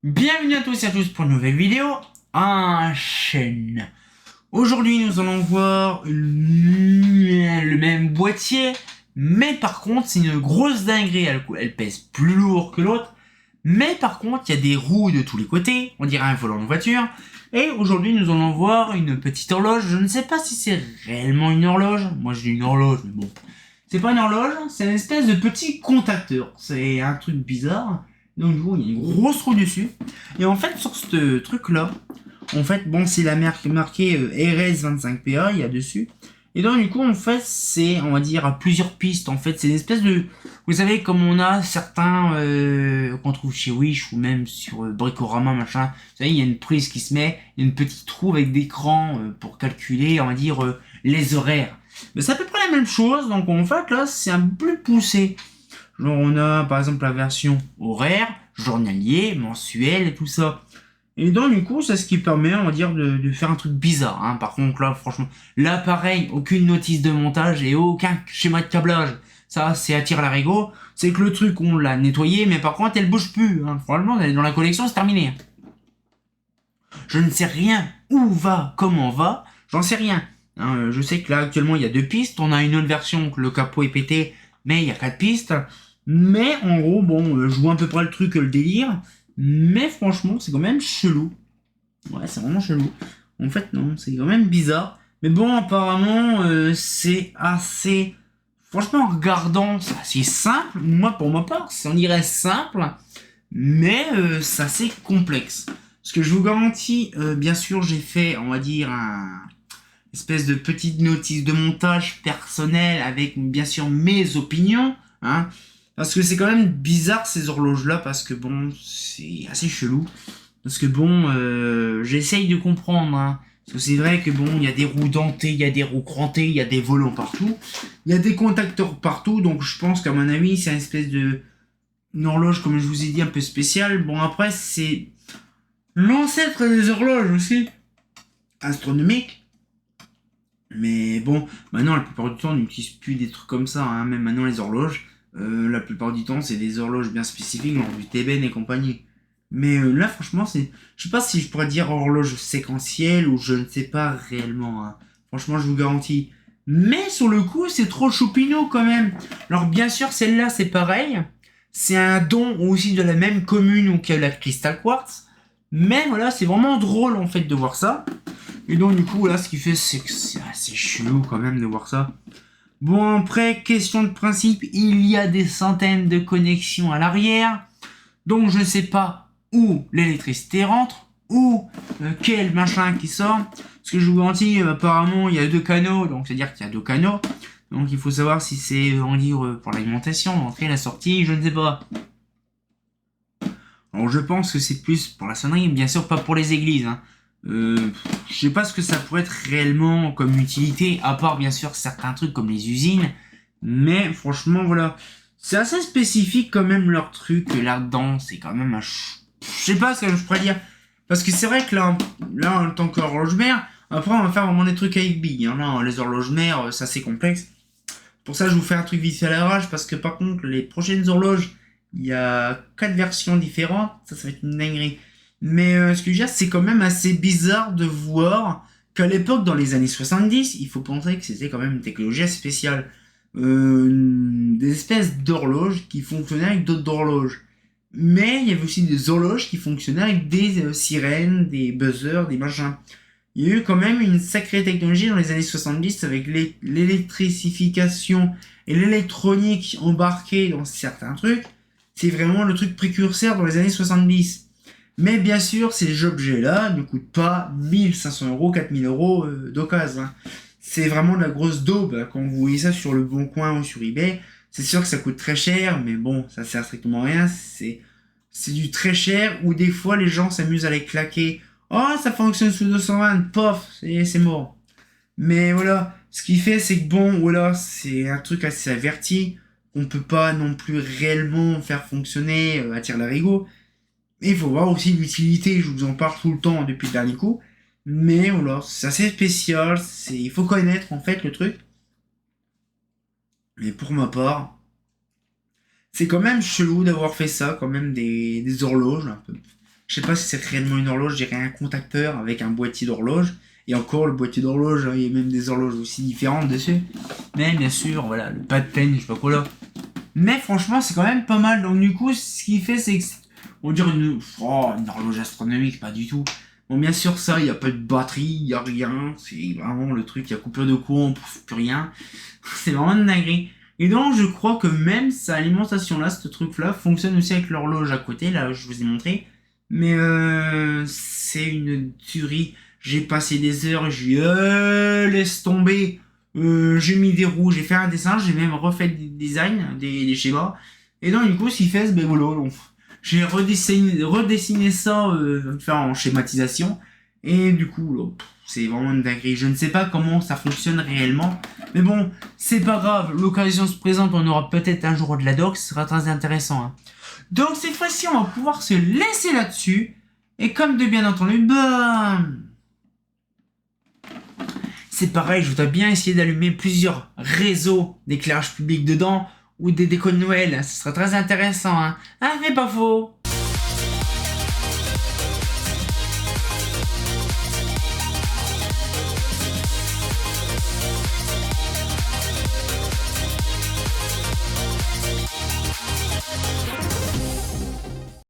Bienvenue à tous et à tous pour une nouvelle vidéo en chaîne. Aujourd'hui nous allons voir le même boîtier, mais par contre c'est une grosse dinguerie, elle pèse plus lourd que l'autre, mais par contre il y a des roues de tous les côtés, on dirait un volant de voiture, et aujourd'hui nous allons voir une petite horloge, je ne sais pas si c'est réellement une horloge, moi je dis une horloge, mais bon, c'est pas une horloge, c'est une espèce de petit comptateur, c'est un truc bizarre. Donc du coup, il y a une grosse roue dessus. Et en fait, sur ce truc-là, en fait, bon, c'est la marque marquée RS25PA, il y a dessus. Et donc du coup, en fait, c'est, on va dire, à plusieurs pistes. En fait, c'est une espèce de... Vous savez, comme on a certains qu'on trouve chez Wish ou même sur Bricorama, machin. Vous savez, il y a une prise qui se met, il y a une petite roue avec d'écran pour calculer, on va dire, les horaires. Mais c'est à peu près la même chose. Donc en fait, là, c'est un peu plus poussé. Genre on a par exemple la version horaire, journalier, mensuel et tout ça. Et donc du coup c'est ce qui permet on va dire de faire un truc bizarre. Hein. Par contre là franchement, là pareil, aucune notice de montage et aucun schéma de câblage. Ça c'est attire l'arigot. C'est que le truc on l'a nettoyé mais par contre elle bouge plus. Hein. Franchement elle est dans la collection, c'est terminé. Je ne sais rien où va, comment va, j'en sais rien. Hein, je sais que là actuellement il y a deux pistes, on a une autre version que le capot est pété mais il y a quatre pistes. Mais en gros, bon, je vois à peu près le truc, le délire. Mais franchement, c'est quand même chelou. Ouais, c'est vraiment chelou. En fait, non, c'est quand même bizarre. Mais bon, apparemment, c'est assez... Franchement, en regardant, c'est assez simple. Moi, pour ma part, on dirait simple. Mais c'est assez complexe. Parce que je vous garantis, bien sûr, j'ai fait, on va dire, un espèce de petite notice de montage personnel avec, bien sûr, mes opinions. Hein. Parce que c'est quand même bizarre ces horloges-là, parce que bon, c'est assez chelou. Parce que bon, j'essaye de comprendre, hein. Parce que c'est vrai que bon, il y a des roues dentées, il y a des roues crantées, il y a des volants partout. Il y a des contacteurs partout, donc je pense qu'à mon avis, c'est une espèce de... Une horloge, comme je vous ai dit, un peu spéciale. Bon, après, c'est l'ancêtre des horloges aussi. Astronomique. Mais bon, maintenant, la plupart du temps, on n'utilise plus des trucs comme ça, hein. Même maintenant, les horloges. La plupart du temps, c'est des horloges bien spécifiques, genre du Teben et compagnie. Mais là, franchement, c'est... Je sais pas si je pourrais dire horloge séquentielle ou je ne sais pas réellement. Hein. Franchement, je vous garantis. Mais sur le coup, c'est trop choupinou quand même. Alors, bien sûr, celle-là, c'est pareil. C'est un don aussi de la même commune où il y a la Crystal Quartz. Mais voilà, c'est vraiment drôle en fait de voir ça. Et donc, du coup, là, ce qui fait, c'est que c'est assez chelou quand même de voir ça. Bon, après, question de principe, il y a des centaines de connexions à l'arrière. Donc, je ne sais pas où l'électricité rentre, ou quel machin qui sort. Parce que je vous garantis, apparemment, il y a deux canaux, donc c'est-à-dire qu'il y a deux canaux. Donc, il faut savoir si c'est, on va dire, pour l'alimentation, l'entrée, la sortie, je ne sais pas. Alors, je pense que c'est plus pour la sonnerie, bien sûr, pas pour les églises. Hein. Je sais pas ce que ça pourrait être réellement comme utilité, à part bien sûr certains trucs comme les usines, mais franchement voilà, c'est assez spécifique quand même leur truc là-dedans, c'est quand même je sais pas ce que je pourrais dire, parce que c'est vrai que là en tant qu'horloge mère, après on va faire vraiment des trucs avec Big, hein. Là, les horloges mères, c'est assez complexe, pour ça je vous fais un truc vite fait à l'arrache, parce que par contre les prochaines horloges, il y a quatre versions différentes, ça va être une dinguerie. Mais ce que je veux dire, c'est quand même assez bizarre de voir qu'à l'époque, dans les années 70, il faut penser que c'était quand même une technologie assez spéciale. Des espèces d'horloges qui fonctionnaient avec d'autres horloges. Mais il y avait aussi des horloges qui fonctionnaient avec des sirènes, des buzzers, des machins. Il y a eu quand même une sacrée technologie dans les années 70 avec l'électrification et l'électronique embarquée dans certains trucs. C'est vraiment le truc précurseur dans les années 70. Mais bien sûr, ces objets-là ne coûtent pas 1500 euros, 4000 euros d'occasion. Hein. C'est vraiment de la grosse daube. Hein. Quand vous voyez ça sur le Bon Coin ou sur eBay, c'est sûr que ça coûte très cher, mais bon, ça sert strictement à rien. C'est du très cher, ou des fois les gens s'amusent à les claquer. Oh, ça fonctionne sous 220, pof, c'est mort. Mais voilà, ce qui fait, c'est que bon, voilà, c'est un truc assez averti. On peut pas non plus réellement faire fonctionner à tire-larigot. Et il faut voir aussi l'utilité, je vous en parle tout le temps depuis le dernier coup. Mais voilà, c'est assez spécial, il faut connaître en fait le truc. Mais pour ma part, c'est quand même chelou d'avoir fait ça, quand même des horloges un peu. Je sais pas si c'est réellement une horloge, je dirais un contacteur avec un boîtier d'horloge. Et encore, le boîtier d'horloge, il y a même des horloges aussi différentes dessus. Mais bien sûr, voilà, le pas de peine, je sais pas quoi là. Mais franchement, c'est quand même pas mal. Donc du coup, ce qu'il fait, c'est que... On dirait une horloge astronomique, pas du tout. Bon, bien sûr, ça, il n'y a pas de batterie, il n'y a rien. C'est vraiment le truc, il y a coupure de courant, plus rien. C'est vraiment une dinguerie. Et donc, je crois que même sa alimentation-là, ce truc-là, fonctionne aussi avec l'horloge à côté. Là, je vous ai montré. Mais c'est une tuerie. J'ai passé des heures, laisse tomber. J'ai mis des roues, j'ai fait un dessin, j'ai même refait des designs, des schémas. Et donc, du coup, ce qu'il fait, c'est ben voilà, j'ai redessiné ça faire en schématisation. Et du coup, là, c'est vraiment une dinguerie. Je ne sais pas comment ça fonctionne réellement. Mais bon, c'est pas grave. L'occasion se présente, on aura peut-être un jour de la doc, ce sera très intéressant. Hein. Donc cette fois-ci, on va pouvoir se laisser là-dessus. Et comme de bien entendu, c'est pareil, je voudrais bien essayer d'allumer plusieurs réseaux d'éclairage public dedans ou des décos de Noël. Ce serait très intéressant. Hein. Ah, mais pas faux.